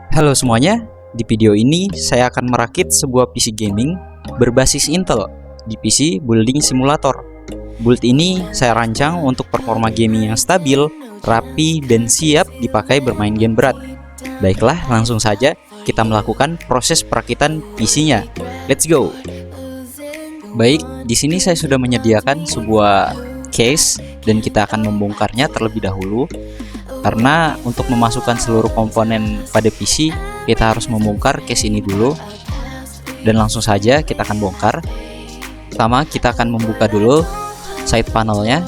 Halo semuanya, di video ini saya akan merakit sebuah PC gaming berbasis Intel di PC Building Simulator. Build ini saya rancang untuk performa gaming yang stabil, rapi, dan siap dipakai bermain game berat. Baiklah, langsung saja kita melakukan proses perakitan PC-nya. Let's go! Baik, di sini saya sudah menyediakan sebuah case dan kita akan membongkarnya terlebih dahulu. Karena untuk memasukkan seluruh komponen pada PC, kita harus membongkar case ini dulu. Dan langsung saja kita akan bongkar. Pertama, kita akan membuka dulu side panelnya.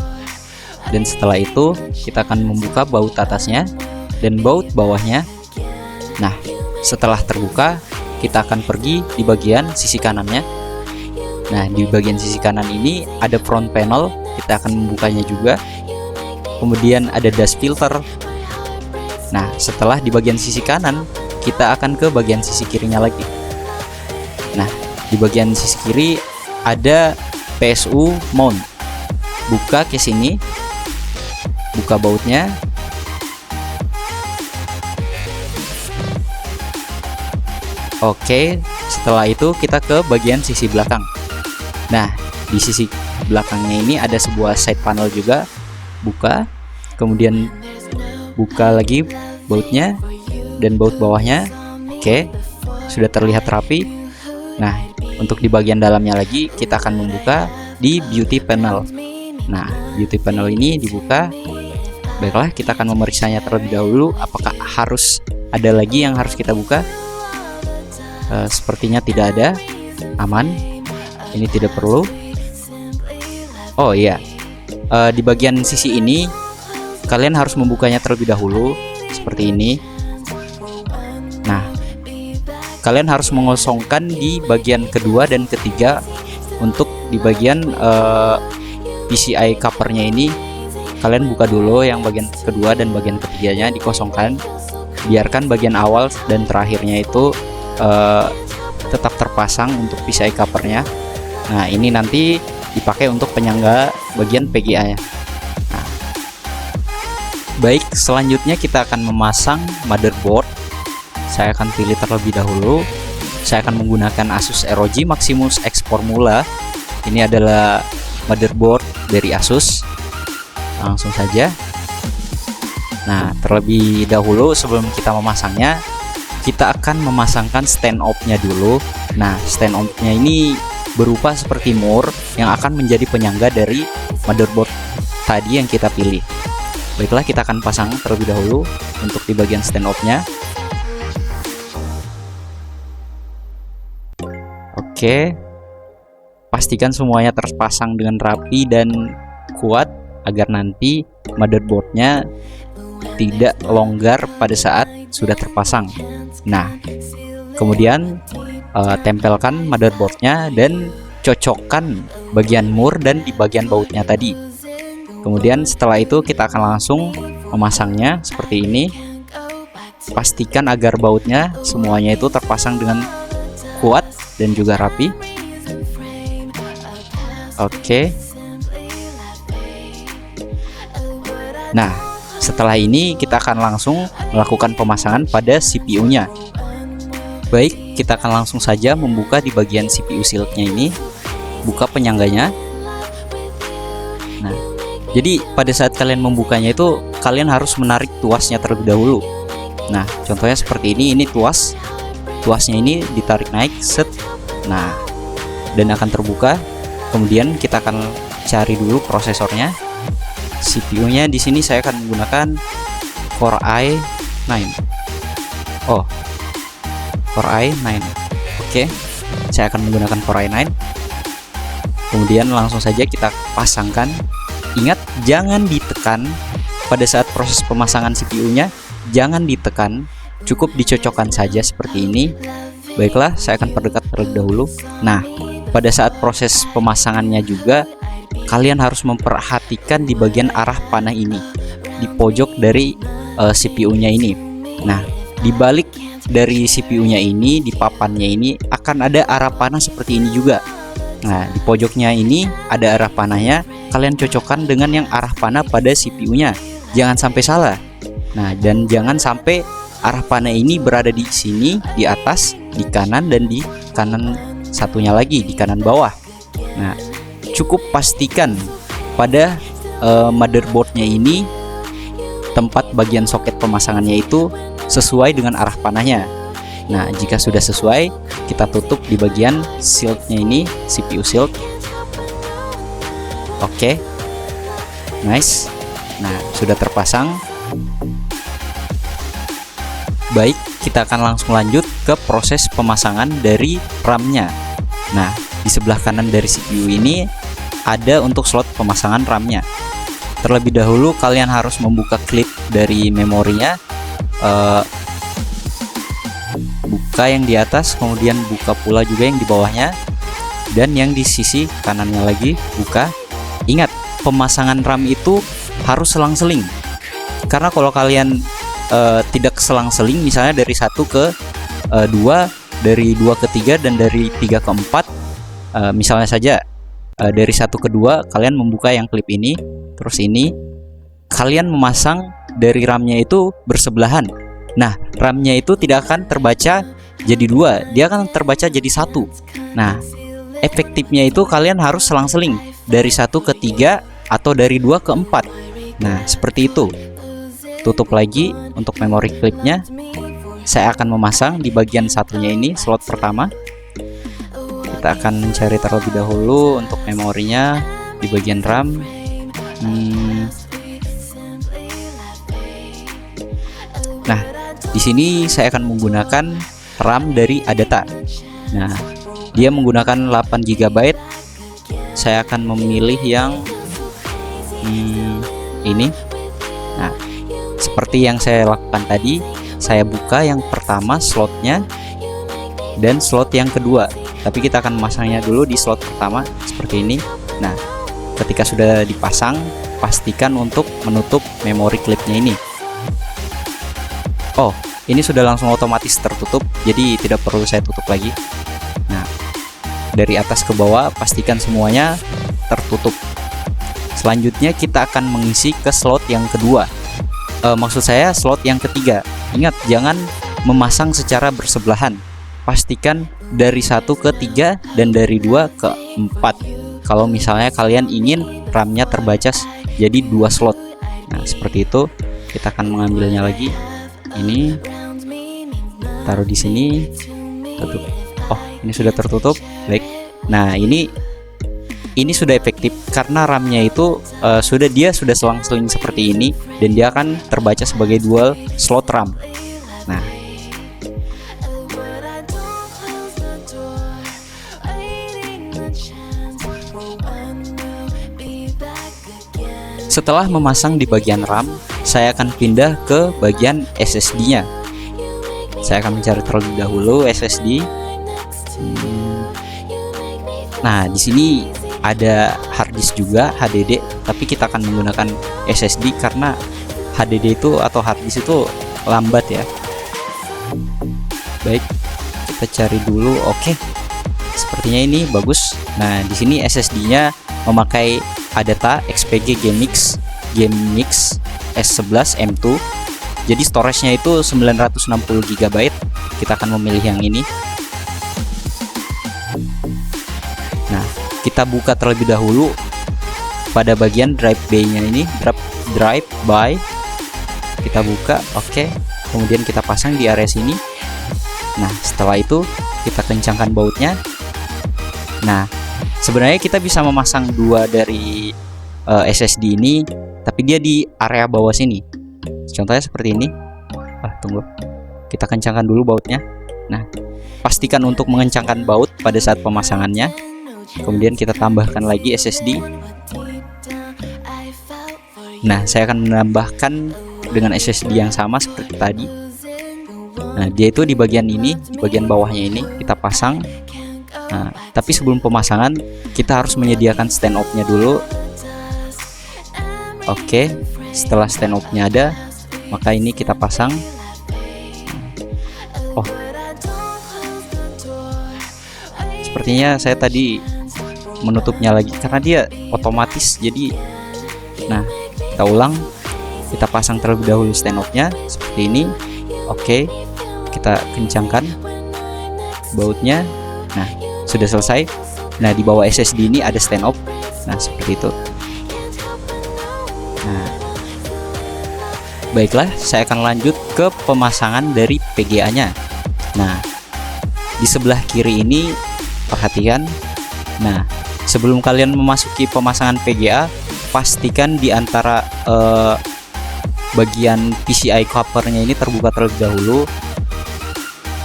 Dan setelah itu, kita akan membuka baut atasnya dan baut bawahnya. Nah, setelah terbuka, kita akan pergi di bagian sisi kanannya. Nah, di bagian sisi kanan ini ada front panel, kita akan membukanya juga. Kemudian ada dust filter. Nah, setelah di bagian sisi kanan, kita akan ke bagian sisi kirinya lagi. Nah, di bagian sisi kiri ada PSU mount. Buka case ini, buka bautnya. Oke, setelah itu kita ke bagian sisi belakang. Nah, di sisi belakangnya ini ada sebuah side panel juga. Buka, kemudian buka lagi bautnya dan baut bawahnya. Oke, sudah terlihat rapi. Nah, untuk di bagian dalamnya lagi kita akan membuka di beauty panel. Nah, beauty panel ini dibuka. Baiklah, kita akan memeriksanya terlebih dahulu. Apakah harus ada lagi yang harus kita buka? Sepertinya tidak ada. Aman. Ini tidak perlu. Oh iya, di bagian sisi ini kalian harus membukanya terlebih dahulu seperti ini. Nah, kalian harus mengosongkan di bagian kedua dan ketiga. Untuk di bagian PCI covernya ini kalian buka dulu yang bagian kedua dan bagian ketiganya dikosongkan. Biarkan bagian awal dan terakhirnya itu tetap terpasang untuk PCI covernya. Nah, ini nanti dipakai untuk penyangga bagian PGA-nya. Nah, baik, selanjutnya kita akan memasang motherboard. Saya akan pilih terlebih dahulu. Saya akan menggunakan Asus ROG Maximus X Formula. Ini adalah motherboard dari Asus. Langsung saja. Nah, terlebih dahulu sebelum kita memasangnya, kita akan memasangkan stand off-nya dulu. Nah, stand off-nya ini berupa seperti mur yang akan menjadi penyangga dari motherboard tadi yang kita pilih. Baiklah, kita akan pasang terlebih dahulu untuk di bagian stand off-nya. Oke, pastikan semuanya terpasang dengan rapi dan kuat agar nanti motherboardnya tidak longgar pada saat sudah terpasang. Nah, kemudian tempelkan motherboardnya dan cocokkan bagian mur dan di bagian bautnya tadi. Kemudian setelah itu kita akan langsung memasangnya seperti ini. Pastikan agar bautnya semuanya itu terpasang dengan kuat dan juga rapi. Oke. Nah, setelah ini kita akan langsung melakukan pemasangan pada CPU-nya. Baik, kita akan langsung saja membuka di bagian CPU shieldnya ini. Buka penyangganya. Nah, jadi pada saat kalian membukanya itu kalian harus menarik tuasnya terlebih dahulu. Nah, contohnya seperti ini. Ini tuas. Tuasnya ini ditarik naik, set. Nah, dan akan terbuka. Kemudian kita akan cari dulu prosesornya. CPU-nya di sini saya akan menggunakan Core i9. Oh, Core i9. Oke, saya akan menggunakan Core i9. Kemudian langsung saja kita pasangkan. Ingat, jangan ditekan pada saat proses pemasangan CPU-nya. Jangan ditekan, cukup dicocokkan saja seperti ini. Baiklah, saya akan perdekat terlebih dahulu. Nah, pada saat proses pemasangannya juga kalian harus memperhatikan di bagian arah panah ini, di pojok dari CPU-nya ini. Nah, di balik dari CPU-nya ini, di papannya ini akan ada arah panah seperti ini juga. Nah, di pojoknya ini ada arah panahnya. Kalian cocokkan dengan yang arah panah pada CPU-nya. Jangan sampai salah. Nah, dan jangan sampai arah panah ini berada di sini, di atas, di kanan, dan di kanan satunya lagi, di kanan bawah. Nah, cukup pastikan pada motherboardnya ini tempat bagian soket pemasangannya itu sesuai dengan arah panahnya. Nah, jika sudah sesuai, kita tutup di bagian shieldnya ini, CPU shield. Oke, nice. Nah, sudah terpasang. Baik, kita akan langsung lanjut ke proses pemasangan dari RAM-nya. Nah, di sebelah kanan dari CPU ini ada untuk slot pemasangan RAM-nya. Terlebih dahulu kalian harus membuka klip dari memorinya. Buka yang di atas, kemudian buka pula juga yang di bawahnya, dan yang di sisi kanannya lagi buka. Ingat, pemasangan RAM itu harus selang-seling, karena kalau kalian tidak selang-seling, misalnya dari 1 ke 2, dari 2 ke 3, dan dari 3 ke 4, misalnya saja dari 1 ke 2 kalian membuka yang klip ini, terus ini kalian memasang dari RAM-nya itu bersebelahan. Nah, RAM-nya itu tidak akan terbaca jadi 2, dia akan terbaca jadi 1. Nah, efektifnya itu kalian harus selang-seling dari 1 ke 3 atau dari 2 ke 4. Nah, seperti itu. Tutup lagi untuk memori klipnya. Saya akan memasang di bagian satunya ini, slot pertama. Kita akan mencari terlebih dahulu untuk memorinya di bagian RAM. Nah, di sini saya akan menggunakan RAM dari Adata. Nah, dia menggunakan 8 GB. Saya akan memilih yang ini. Nah, seperti yang saya lakukan tadi, saya buka yang pertama slotnya dan slot yang kedua. Tapi kita akan memasangnya dulu di slot pertama seperti ini. Nah, ketika sudah dipasang, pastikan untuk menutup memori klipnya ini. Oh, ini sudah langsung otomatis tertutup, jadi tidak perlu saya tutup lagi. Nah, dari atas ke bawah pastikan semuanya tertutup. Selanjutnya kita akan mengisi ke slot yang kedua. Maksud saya slot yang ketiga. Ingat, jangan memasang secara bersebelahan. Pastikan dari 1 ke 3 dan dari 2 ke 4. Kalau misalnya kalian ingin RAM-nya terbaca jadi 2 slot. Nah, seperti itu. Kita akan mengambilnya lagi. Ini taruh di sini, tutup. Oh, ini sudah tertutup. Baik. Nah, ini sudah efektif karena RAM-nya itu sudah selang-seling seperti ini, dan dia akan terbaca sebagai dual slot RAM. Nah, setelah memasang di bagian RAM, saya akan pindah ke bagian SSD-nya. Saya akan mencari terlebih dahulu SSD. Nah, di sini ada hard disk juga, HDD, tapi kita akan menggunakan SSD karena HDD itu atau hard disk itu lambat ya. Baik, kita cari dulu. Oke, sepertinya ini bagus. Nah, di sini SSD-nya memakai Adata XPG GameMix S11 M2. Jadi storage-nya itu 960 GB. Kita akan memilih yang ini. Nah, kita buka terlebih dahulu pada bagian drive bay-nya ini, drive by. Kita buka, oke. Kemudian kita pasang di area sini. Nah, setelah itu kita kencangkan bautnya. Nah, sebenarnya kita bisa memasang 2 dari SSD ini, tapi dia di area bawah sini. Contohnya seperti ini. Tunggu. Kita kencangkan dulu bautnya. Nah, pastikan untuk mengencangkan baut pada saat pemasangannya. Kemudian kita tambahkan lagi SSD. Nah, saya akan menambahkan dengan SSD yang sama seperti tadi. Nah, dia itu di bagian ini, di bagian bawahnya ini kita pasang. Nah, tapi sebelum pemasangan kita harus menyediakan stand off-nya dulu. Oke, setelah stand off-nya ada, maka ini kita pasang. Oh, sepertinya saya tadi menutupnya lagi karena dia otomatis. Jadi, nah, kita ulang. Kita pasang terlebih dahulu stand off-nya seperti ini. Oke, kita kencangkan bautnya. Nah, sudah selesai. Nah, di bawah SSD ini ada stand off. Nah, seperti itu. Nah, baiklah, saya akan lanjut ke pemasangan dari PGA-nya. Nah, di sebelah kiri ini perhatikan. Nah, sebelum kalian memasuki pemasangan PGA, pastikan di antara bagian PCI covernya ini terbuka terlebih dahulu.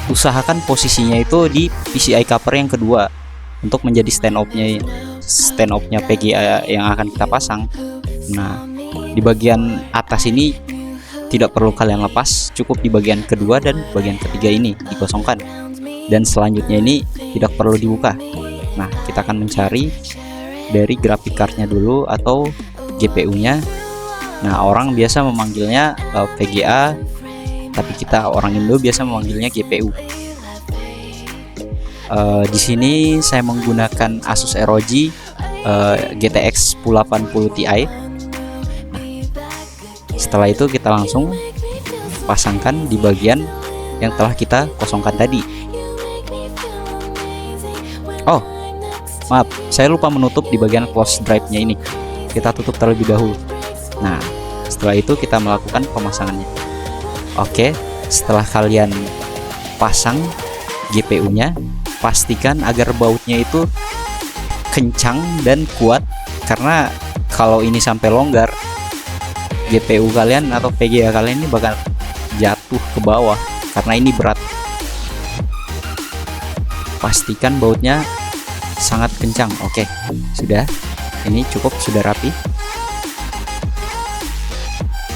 Usahakan posisinya itu di PCI cover yang kedua untuk menjadi stand off-nya PGA yang akan kita pasang. Nah, di bagian atas ini tidak perlu kalian lepas, cukup di bagian kedua dan bagian ketiga ini dikosongkan, dan selanjutnya ini tidak perlu dibuka. Nah, kita akan mencari dari graphic card-nya dulu atau GPU-nya. Nah, orang biasa memanggilnya VGA, tapi kita orang Indo biasa memanggilnya GPU. Di sini saya menggunakan Asus ROG GTX 1080 Ti. Setelah itu kita langsung pasangkan di bagian yang telah kita kosongkan tadi. Oh, maaf, saya lupa menutup di bagian flash drive-nya ini. Kita tutup terlebih dahulu. Nah, setelah itu kita melakukan pemasangannya. Oke, setelah kalian pasang GPU-nya, pastikan agar bautnya itu kencang dan kuat, karena kalau ini sampai longgar, GPU kalian atau PGA kalian ini bakal jatuh ke bawah karena ini berat. Pastikan bautnya sangat kencang. Oke, sudah. Ini cukup, sudah rapi.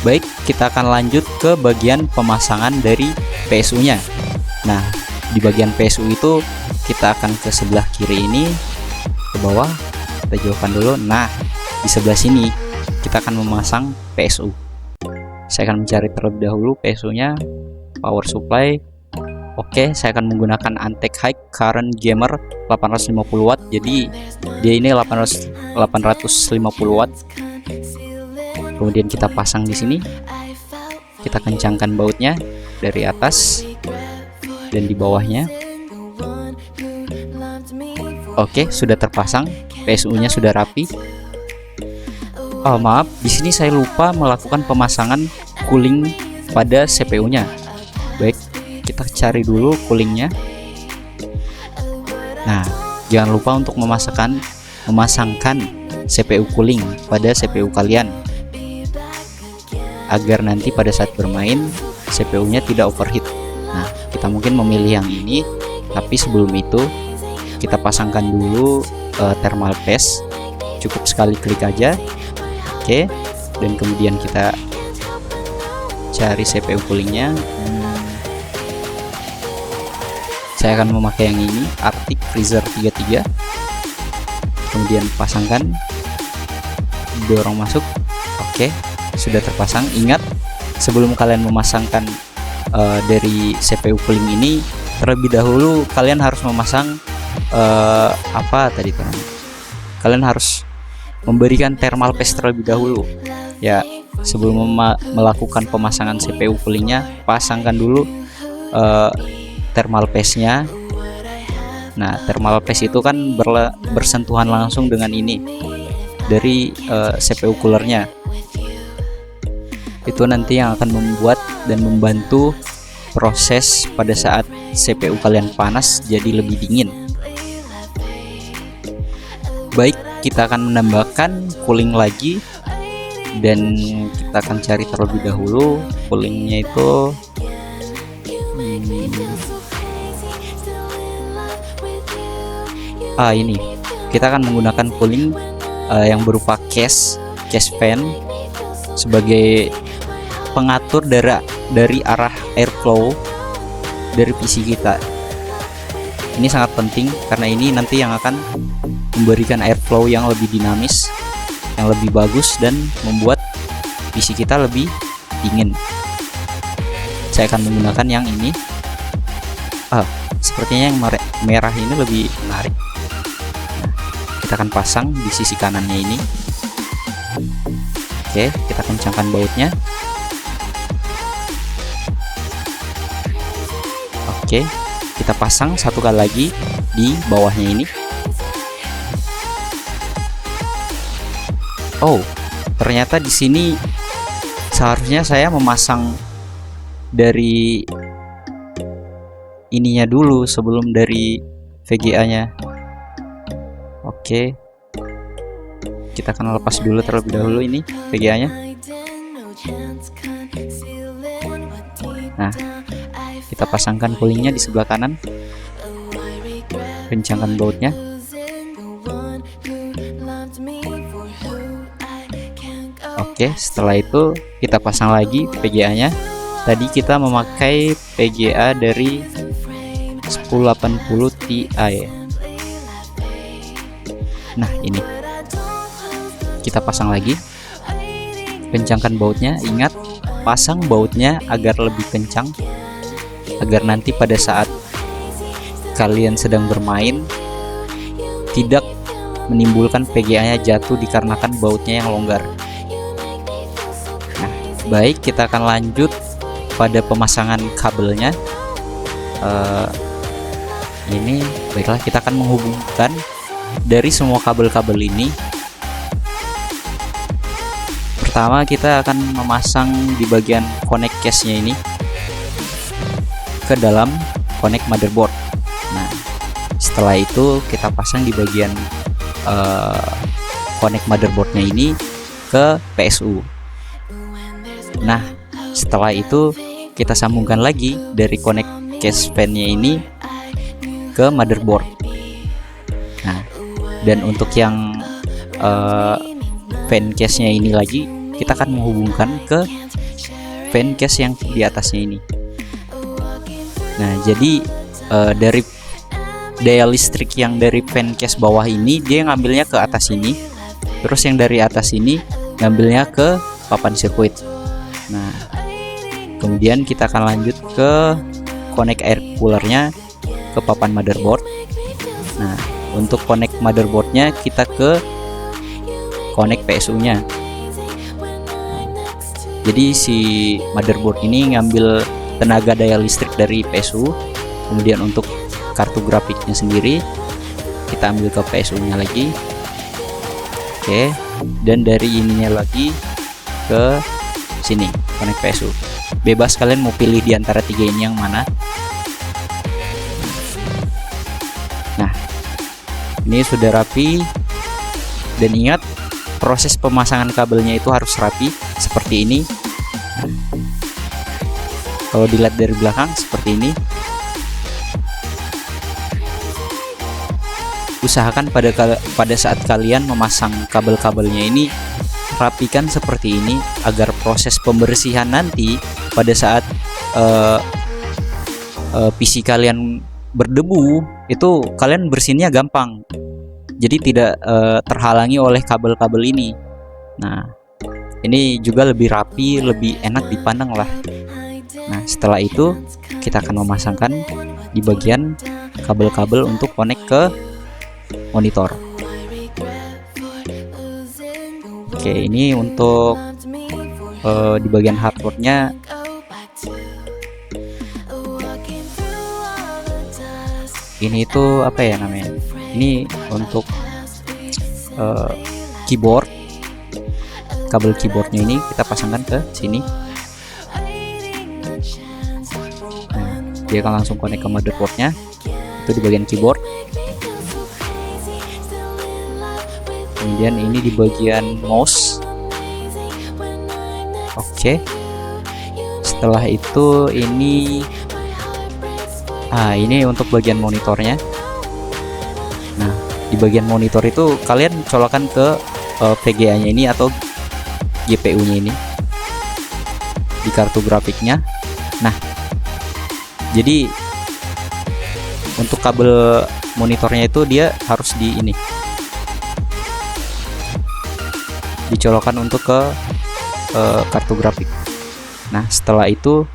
Baik, kita akan lanjut ke bagian pemasangan dari PSU-nya. Nah, di bagian PSU itu kita akan ke sebelah kiri ini, ke bawah. Kita jauhkan dulu. Nah, di sebelah sini kita akan memasang PSU. Saya akan mencari terlebih dahulu PSU-nya, power supply. Oke, saya akan menggunakan Antec High Current Gamer 850 watt. Jadi dia ini 850 watt. Kemudian kita pasang di sini. Kita kencangkan bautnya dari atas dan di bawahnya. Oke, sudah terpasang. PSU-nya sudah rapi. Oh, maaf, di sini saya lupa melakukan pemasangan cooling pada CPU-nya. Baik, kita cari dulu coolingnya. Nah, jangan lupa untuk memasangkan CPU cooling pada CPU kalian, agar nanti pada saat bermain CPU-nya tidak overheat. Nah, kita mungkin memilih yang ini, tapi sebelum itu kita pasangkan dulu thermal paste. Cukup sekali klik aja. Oke, dan kemudian kita cari CPU coolingnya. Saya akan memakai yang ini, Arctic Freezer 33. Kemudian pasangkan, dorong masuk. Oke, sudah terpasang. Ingat, sebelum kalian memasangkan dari CPU cooling ini, terlebih dahulu kalian harus memasang apa tadi teman? Kalian harus memberikan thermal paste terlebih dahulu. Ya, sebelum melakukan pemasangan CPU coolingnya, pasangkan dulu thermal paste-nya. Nah, thermal paste itu kan bersentuhan langsung dengan ini dari CPU coolernya. Itu nanti yang akan membuat dan membantu proses pada saat CPU kalian panas jadi lebih dingin. Baik, kita akan menambahkan cooling lagi, dan kita akan cari terlebih dahulu coolingnya itu. Ini kita akan menggunakan cooling yang berupa case fan sebagai pengatur dari arah airflow dari PC kita. Ini sangat penting karena ini nanti yang akan memberikan airflow yang lebih dinamis, yang lebih bagus, dan membuat PC kita lebih dingin. Saya akan menggunakan yang ini. Sepertinya yang merah ini lebih menarik. Nah, kita akan pasang di sisi kanannya ini. Oke, kita kencangkan bautnya. Oke, kita pasang satu kali lagi di bawahnya ini. Oh, ternyata di sini seharusnya saya memasang dari ininya dulu sebelum dari VGA-nya. Oke, kita akan lepas dulu terlebih dahulu ini VGA-nya. Nah, kita pasangkan coolingnya di sebelah kanan, kencangkan bautnya. Oke, setelah itu kita pasang lagi VGA-nya. Tadi kita memakai VGA dari 1080 Ti. Nah, ini kita pasang lagi, kencangkan bautnya. Ingat, pasang bautnya agar lebih kencang, agar nanti pada saat kalian sedang bermain tidak menimbulkan VGA-nya jatuh dikarenakan bautnya yang longgar. Nah, baik, kita akan lanjut pada pemasangan kabelnya. Ini baiklah, kita akan menghubungkan dari semua kabel-kabel ini. Pertama, kita akan memasang di bagian connect case-nya ini ke dalam connect motherboard. Nah, setelah itu kita pasang di bagian connect motherboardnya ini ke PSU. Nah, setelah itu kita sambungkan lagi dari connect case fan-nya ini ke motherboard. Nah, dan untuk yang fan case-nya ini lagi kita akan menghubungkan ke fan case yang di atasnya ini. Nah, jadi dari daya listrik yang dari fan case bawah ini dia ngambilnya ke atas ini, terus yang dari atas ini ngambilnya ke papan sirkuit. Nah, kemudian kita akan lanjut ke connect air coolernya ke papan motherboard. Nah, untuk connect motherboardnya kita ke connect PSU-nya. Jadi si motherboard ini ngambil tenaga daya listrik dari PSU, kemudian untuk kartu grafiknya sendiri kita ambil ke PSU-nya lagi. Oke, dan dari ininya lagi ke sini connect PSU. Bebas kalian mau pilih di antara tiga ini yang mana. Nah, ini sudah rapi, dan ingat proses pemasangan kabelnya itu harus rapi seperti ini. Kalau dilihat dari belakang seperti ini. Usahakan pada saat kalian memasang kabel-kabelnya ini rapikan seperti ini agar proses pembersihan nanti pada saat PC kalian berdebu itu kalian bersihinnya gampang, jadi tidak terhalangi oleh kabel-kabel ini. Nah, ini juga lebih rapi, lebih enak dipandang lah. Nah, setelah itu kita akan memasangkan di bagian kabel-kabel untuk connect ke monitor. Oke, ini untuk di bagian hardware-nya. Ini itu apa ya namanya? Ini untuk keyboard. Kabel keyboardnya ini kita pasangkan ke sini. Nah, dia akan langsung connect ke motherboardnya. Itu di bagian keyboard. Kemudian ini di bagian mouse. Oke. Setelah itu ini untuk bagian monitornya. Nah, di bagian monitor itu kalian colokan ke VGA-nya ini atau GPU-nya ini di kartu grafiknya. Nah, jadi untuk kabel monitornya itu dia harus dicolokkan untuk ke kartu grafik. Nah, setelah itu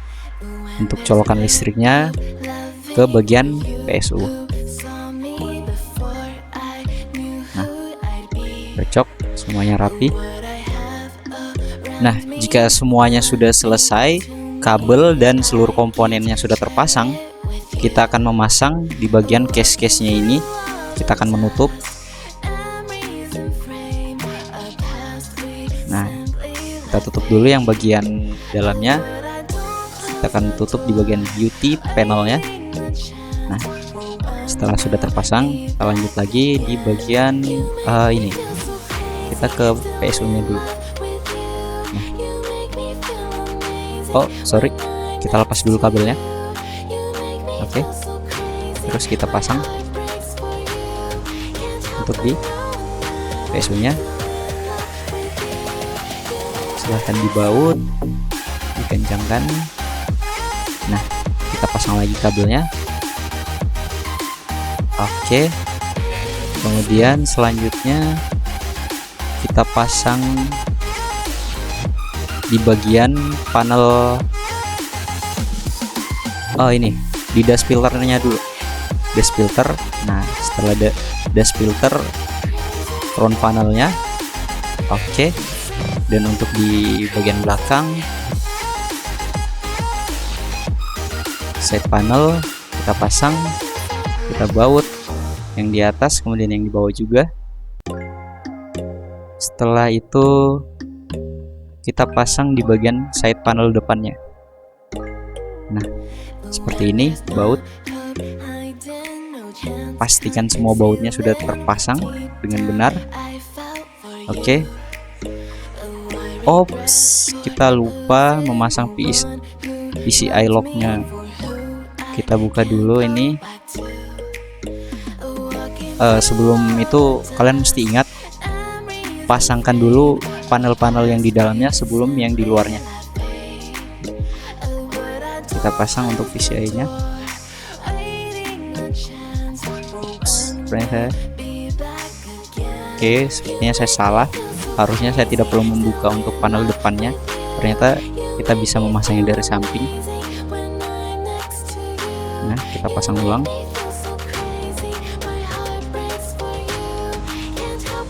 untuk colokan listriknya ke bagian PSU. Nah, cocok, semuanya rapi. Nah, jika semuanya sudah selesai, kabel dan seluruh komponennya sudah terpasang, kita akan memasang di bagian case-case-nya ini. Kita akan menutup. Nah, kita tutup dulu yang bagian dalamnya. Kita akan tutup di bagian beauty panelnya. Nah, setelah sudah terpasang, kita lanjut lagi di bagian ini. Kita ke PSU nya dulu. Nah. Oh sorry, kita lepas dulu kabelnya. Oke, terus kita pasang untuk di PSU nya. Silahkan dibaut, dikencangkan. Nah, kita pasang lagi kabelnya. Oke, kemudian selanjutnya kita pasang di bagian panel ini di dash filternya dulu. Dash filter. Nah, setelah dash filter, front panelnya. Oke, dan untuk di bagian belakang side panel kita pasang, kita baut yang di atas, kemudian yang di bawah juga. Setelah itu kita pasang di bagian side panel depannya. Nah, seperti ini baut. Pastikan semua bautnya sudah terpasang dengan benar. Oke. Ops, kita lupa memasang PCI lock-nya. Kita buka dulu ini. Sebelum itu kalian mesti ingat, pasangkan dulu panel-panel yang di dalamnya sebelum yang di luarnya. Kita pasang untuk PCI nya. Oke, sepertinya saya salah. Harusnya saya tidak perlu membuka untuk panel depannya. Ternyata kita bisa memasangnya dari samping. Nah, kita pasang ulang.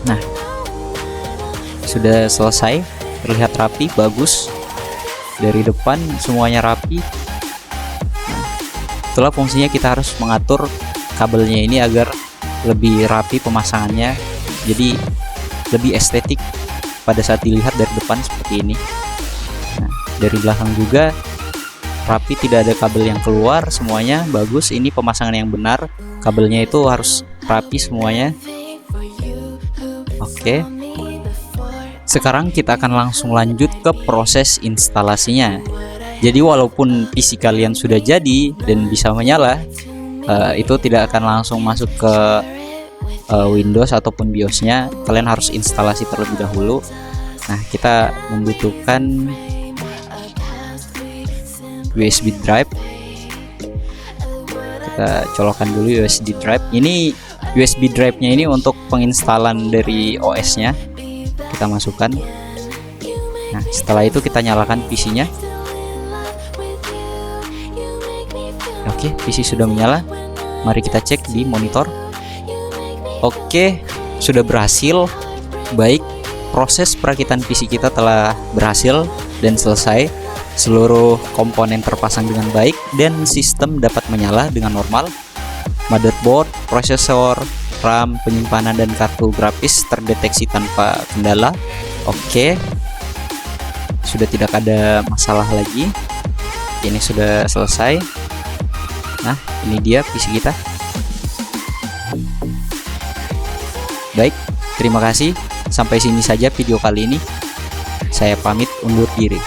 Nah, sudah selesai, terlihat rapi, bagus. Dari depan semuanya rapi. Nah, itulah fungsinya, kita harus mengatur kabelnya ini agar lebih rapi pemasangannya, jadi lebih estetik pada saat dilihat dari depan seperti ini. Nah, dari belakang juga rapi, tidak ada kabel yang keluar, semuanya bagus. Ini pemasangan yang benar, kabelnya itu harus rapi semuanya. Oke, sekarang kita akan langsung lanjut ke proses instalasinya. Jadi walaupun PC kalian sudah jadi dan bisa menyala, itu tidak akan langsung masuk ke Windows ataupun BIOS-nya. Kalian harus instalasi terlebih dahulu. Nah, kita membutuhkan USB drive. Kita colokkan dulu USB drive. Ini USB drive-nya ini untuk penginstalan dari OS-nya. Kita masukkan. Nah, setelah itu kita nyalakan PC-nya. Oke, PC sudah menyala. Mari kita cek di monitor. Oke, sudah berhasil. Baik, proses perakitan PC kita telah berhasil dan selesai. Seluruh komponen terpasang dengan baik dan sistem dapat menyala dengan normal. Motherboard, prosesor, RAM, penyimpanan dan kartu grafis terdeteksi tanpa kendala. Oke, sudah tidak ada masalah lagi. Ini sudah selesai. Nah, ini dia PC kita. Baik, terima kasih. Sampai sini saja video kali ini. Saya pamit undur diri.